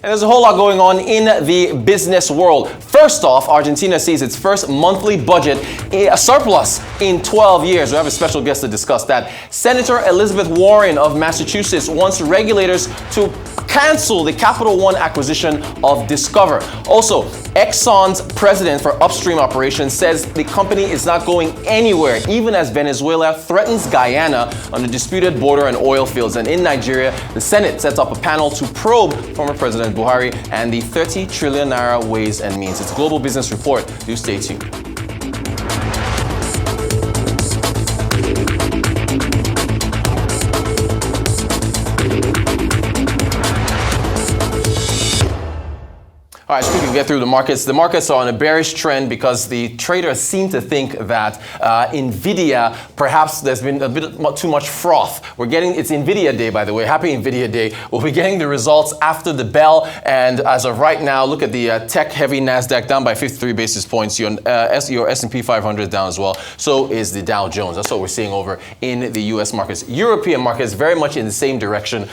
And there's a whole lot going on in the business world. First off, Argentina sees its first monthly budget, a surplus in 12 years. We have a special guest to discuss that. Senator Elizabeth Warren of Massachusetts wants regulators to cancel the Capital One acquisition of Discover. Also, Exxon's president for upstream operations says the company is not going anywhere, even as Venezuela threatens Guyana on the disputed border and oil fields. And in Nigeria, the Senate sets up a panel to probe former President Buhari and the 30 trillion naira ways and means. It's a Global Business Report. Do stay tuned. All right, so we can get through the markets. The markets are on a bearish trend because the traders seem to think that NVIDIA, perhaps there's been a bit too much froth. It's NVIDIA Day, by the way. Happy NVIDIA Day. We'll be getting the results after the bell. And as of right now, look at the tech-heavy NASDAQ down by 53 basis points. Your S&P 500 down as well. So is the Dow Jones. That's what we're seeing over in the U.S. markets. European markets very much in the same direction.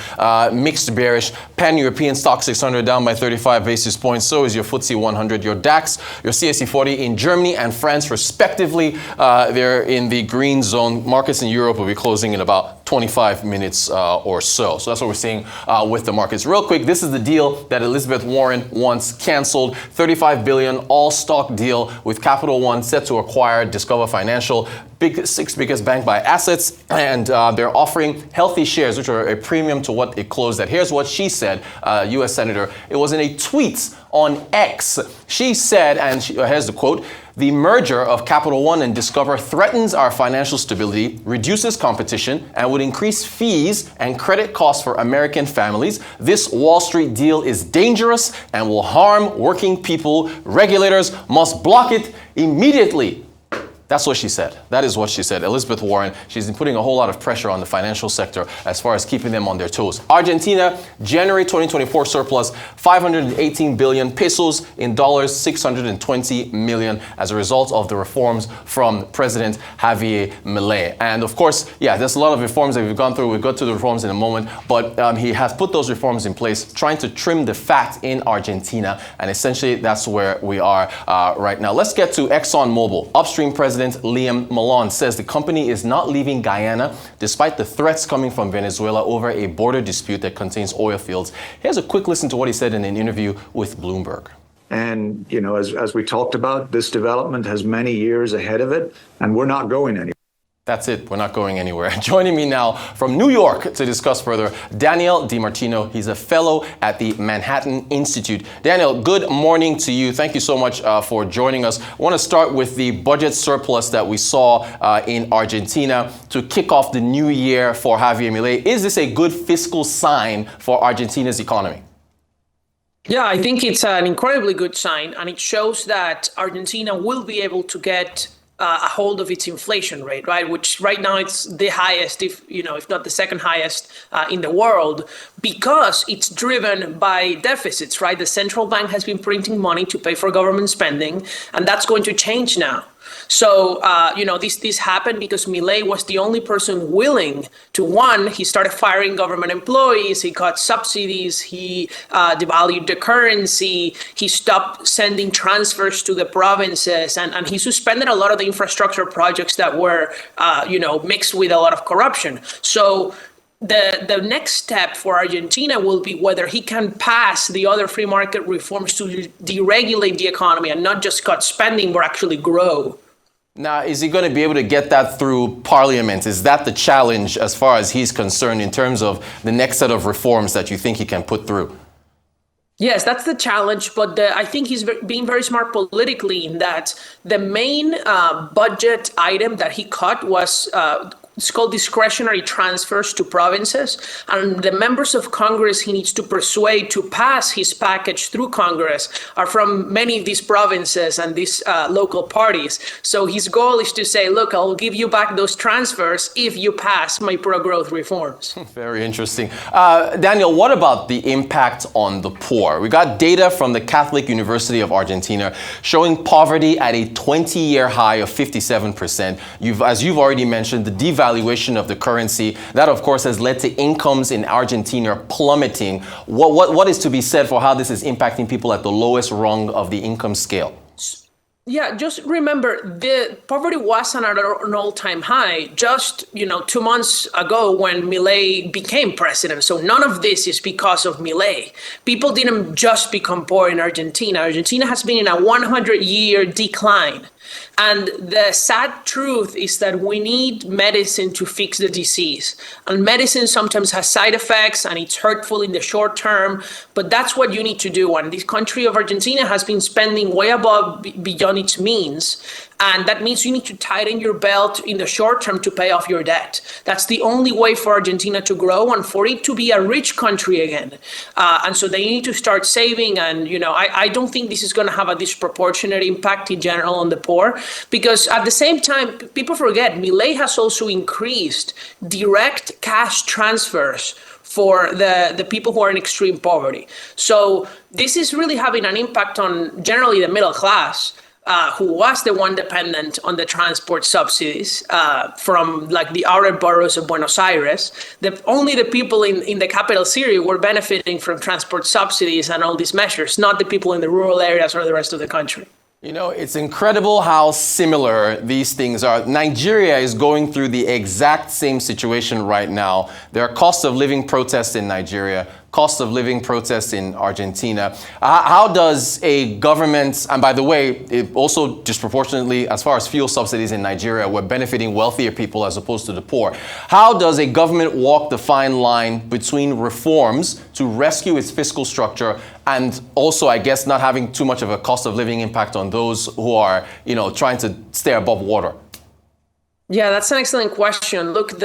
Mixed bearish. Pan-European stock 600 down by 35 basis points. So is your FTSE 100, your DAX, your CAC 40 in Germany and France, respectively. They're in the green zone. Markets in Europe will be closing in about 25 minutes or so. So that's what we're seeing with the markets. Real quick, this is the deal that Elizabeth Warren wants canceled. $35 billion all-stock deal with Capital One set to acquire Discover Financial, sixth biggest bank by assets, and they're offering healthy shares, which are a premium to what it closed at. Here's what she said, U.S. Senator. It was in a tweet on X. She said, and here's the quote, "The merger of Capital One and Discover threatens our financial stability, reduces competition, and would increase fees and credit costs for American families. This Wall Street deal is dangerous and will harm working people. Regulators must block it immediately." That's what she said. That is what she said. Elizabeth Warren, she's been putting a whole lot of pressure on the financial sector as far as keeping them on their toes. Argentina, January 2024 surplus, 518 billion pesos, in dollars, 620 million as a result of the reforms from President Javier Milei. And of course, yeah, there's a lot of reforms that we've gone through. We'll go to the reforms in a moment, but he has put those reforms in place, trying to trim the fat in Argentina. And essentially, that's where we are right now. Let's get to ExxonMobil. Upstream President Liam Malone says the company is not leaving Guyana despite the threats coming from Venezuela over a border dispute that contains oil fields. Here's a quick listen to what he said in an interview with Bloomberg. And, you know, as we talked about, this development has many years ahead of it, and we're not going anywhere. That's it. We're not going anywhere. Joining me now from New York to discuss further, Daniel Martino. He's a fellow at the Manhattan Institute. Daniel, good morning to you. Thank you so much for joining us. I want to start with the budget surplus that we saw in Argentina to kick off the new year for Javier Milei. Is this a good fiscal sign for Argentina's economy? Yeah, I think it's an incredibly good sign, and it shows that Argentina will be able to get a hold of its inflation rate, right? Which right now it's the highest, if not the second highest in the world, because it's driven by deficits, right? The central bank has been printing money to pay for government spending, and that's going to change now. So, this happened because Milei was the only person willing to, he started firing government employees, he cut subsidies, he devalued the currency, he stopped sending transfers to the provinces, and he suspended a lot of the infrastructure projects that were, mixed with a lot of corruption. So the next step for Argentina will be whether he can pass the other free market reforms to deregulate the economy and not just cut spending, but actually grow. Now, is he going to be able to get that through Parliament? Is that the challenge as far as he's concerned in terms of the next set of reforms that you think he can put through? Yes, that's the challenge, but I think he's being very smart politically in that the main budget item that he cut was it's called discretionary transfers to provinces, and the members of Congress he needs to persuade to pass his package through Congress are from many of these provinces and these local parties. So his goal is to say, look, I'll give you back those transfers if you pass my pro-growth reforms. Very interesting. Daniel, what about the impact on the poor? We got data from the Catholic University of Argentina showing poverty at a 20-year high of 57%. As you've already mentioned, the devaluation devaluation of the currency. That, of course, has led to incomes in Argentina plummeting. What is to be said for how this is impacting people at the lowest rung of the income scale? Yeah, just remember the poverty was at an all-time high just 2 months ago when Milei became president. So none of this is because of Milei. People didn't just become poor in Argentina. Argentina has been in a 100-year decline. And the sad truth is that we need medicine to fix the disease. And medicine sometimes has side effects and it's hurtful in the short term, but that's what you need to do. And this country of Argentina has been spending way above beyond its means. And that means you need to tighten your belt in the short term to pay off your debt. That's the only way for Argentina to grow and for it to be a rich country again. And so they need to start saving. And, I don't think this is going to have a disproportionate impact in general on the poor, because at the same time, people forget, Milei has also increased direct cash transfers for the people who are in extreme poverty. So this is really having an impact on generally the middle class, who was the one dependent on the transport subsidies from like the outer boroughs of Buenos Aires. Only the people in the capital city were benefiting from transport subsidies and all these measures, not the people in the rural areas or the rest of the country. It's incredible how similar these things are. Nigeria is going through the exact same situation right now. There are cost of living protests in Nigeria, cost of living protests in Argentina. How does a government, and by the way, it also disproportionately, as far as fuel subsidies in Nigeria, we're benefiting wealthier people as opposed to the poor. How does a government walk the fine line between reforms to rescue its fiscal structure and also, I guess, not having too much of a cost of living impact on those who are, trying to stay above water? Yeah, that's an excellent question. Look,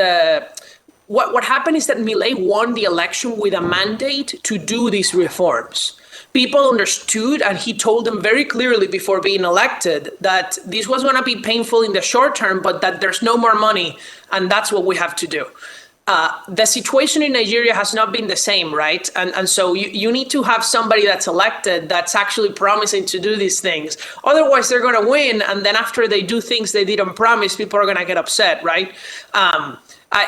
what happened is that Milei won the election with a mandate to do these reforms. People understood, and he told them very clearly before being elected that this was going to be painful in the short term, but that there's no more money, and that's what we have to do. The situation in Nigeria has not been the same, right? And so you need to have somebody that's elected that's actually promising to do these things. Otherwise, they're going to win, and then after they do things they didn't promise, people are going to get upset, right?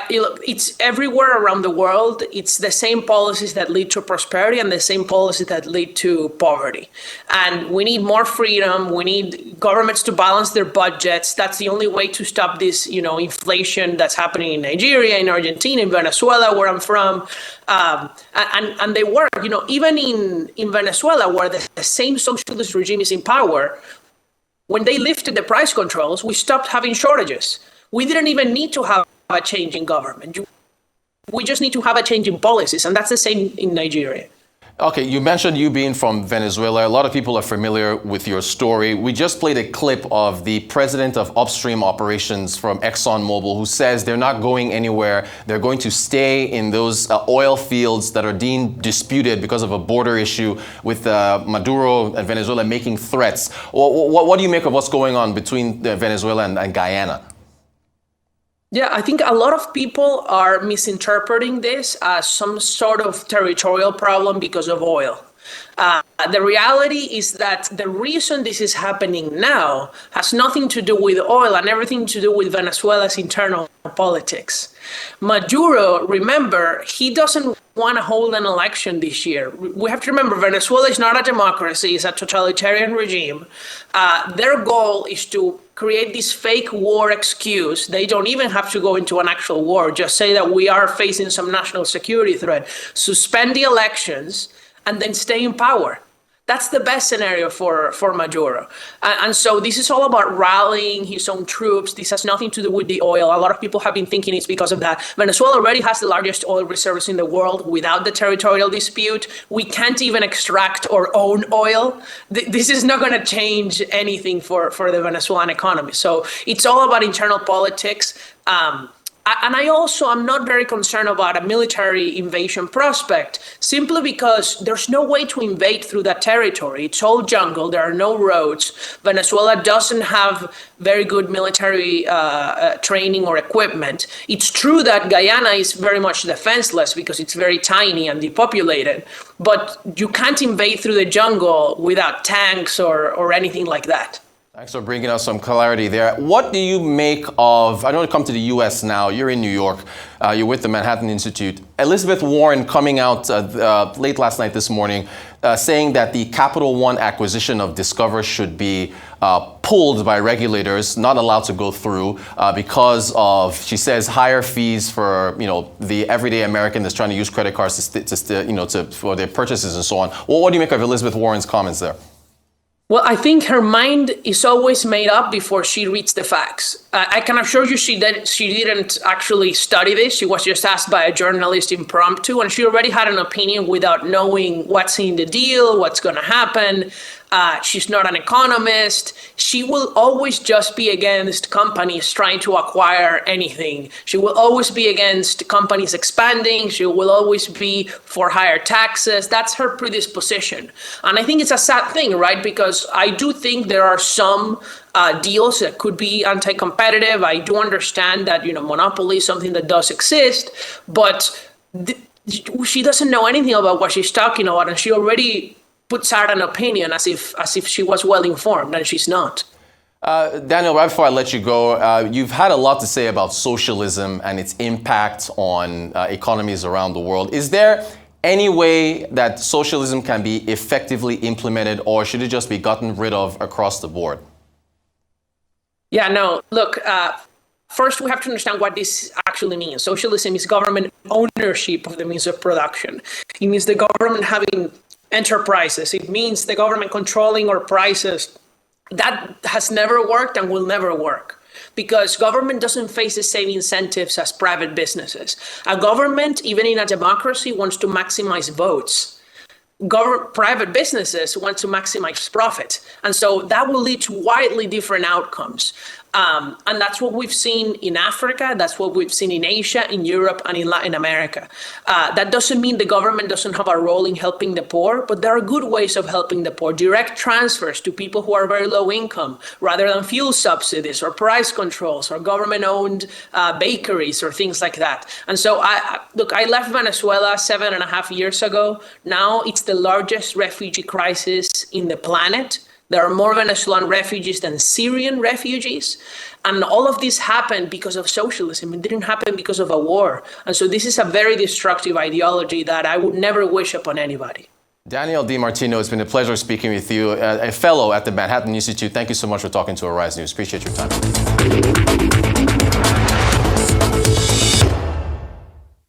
It's everywhere around the world. It's the same policies that lead to prosperity and the same policies that lead to poverty. And we need more freedom. We need governments to balance their budgets. That's the only way to stop this, inflation that's happening in Nigeria, in Argentina, in Venezuela, where I'm from. And they work, even in Venezuela, where the same socialist regime is in power, when they lifted the price controls, we stopped having shortages. We didn't even need to have a change in government. We just need to have a change in policies, and that's the same in Nigeria. Okay, you mentioned you being from Venezuela. A lot of people are familiar with your story. We just played a clip of the president of upstream operations from ExxonMobil who says they're not going anywhere. They're going to stay in those oil fields that are deemed disputed because of a border issue with Maduro and Venezuela making threats. What do you make of what's going on between Venezuela and Guyana? Yeah, I think a lot of people are misinterpreting this as some sort of territorial problem because of oil. The reality is that the reason this is happening now has nothing to do with oil and everything to do with Venezuela's internal politics. Maduro, remember, he doesn't want to hold an election this year. We have to remember, Venezuela is not a democracy, it's a totalitarian regime. Their goal is to create this fake war excuse. They don't even have to go into an actual war, just say that we are facing some national security threat, suspend the elections, and then stay in power. That's the best scenario for Maduro. And so this is all about rallying his own troops. This has nothing to do with the oil. A lot of people have been thinking it's because of that. Venezuela already has the largest oil reserves in the world without the territorial dispute. We can't even extract our own oil. This is not going to change anything for the Venezuelan economy. So it's all about internal politics. And I'm not very concerned about a military invasion prospect, simply because there's no way to invade through that territory. It's all jungle. There are no roads. Venezuela doesn't have very good military training or equipment. It's true that Guyana is very much defenseless because it's very tiny and depopulated, but you can't invade through the jungle without tanks or anything like that. Thanks for bringing us some clarity there. What do you make of, I don't want to come to the U.S. now, you're in New York, you're with the Manhattan Institute. Elizabeth Warren coming out late last night, this morning, saying that the Capital One acquisition of Discover should be pulled by regulators, not allowed to go through because of, she says, higher fees for the everyday American that's trying to use credit cards for their purchases and so on. Well, what do you make of Elizabeth Warren's comments there? Well, I think her mind is always made up before she reads the facts. I can assure you she didn't actually study this. She was just asked by a journalist impromptu, and she already had an opinion without knowing what's in the deal, what's going to happen. She's not an economist. She will always just be against companies trying to acquire anything. She will always be against companies expanding. She will always be for higher taxes. That's her predisposition. And I think it's a sad thing, right? Because I do think there are some deals that could be anti-competitive. I do understand that, monopoly is something that does exist, but she doesn't know anything about what she's talking about, and she already puts out an opinion as if she was well informed, and she's not. Daniel, right before I let you go, you've had a lot to say about socialism and its impact on economies around the world. Is there any way that socialism can be effectively implemented, or should it just be gotten rid of across the board? Yeah, no, look, first we have to understand what this actually means. Socialism is government ownership of the means of production. It means the government having enterprises. It means the government controlling our prices. That has never worked and will never work, because government doesn't face the same incentives as private businesses. A government, even in a democracy, wants to maximize votes. Private businesses want to maximize profit. And so that will lead to widely different outcomes. And that's what we've seen in Africa. That's what we've seen in Asia, in Europe, and in Latin America. That doesn't mean the government doesn't have a role in helping the poor, but there are good ways of helping the poor. Direct transfers to people who are very low income, rather than fuel subsidies or price controls or government-owned bakeries or things like that. And so, I left Venezuela 7.5 years ago. Now it's the largest refugee crisis in the planet. There are more Venezuelan refugees than Syrian refugees. And all of this happened because of socialism. It didn't happen because of a war. And so this is a very destructive ideology that I would never wish upon anybody. Daniel D. Martino, it's been a pleasure speaking with you, a fellow at the Manhattan Institute. Thank you so much for talking to Arise News. Appreciate your time.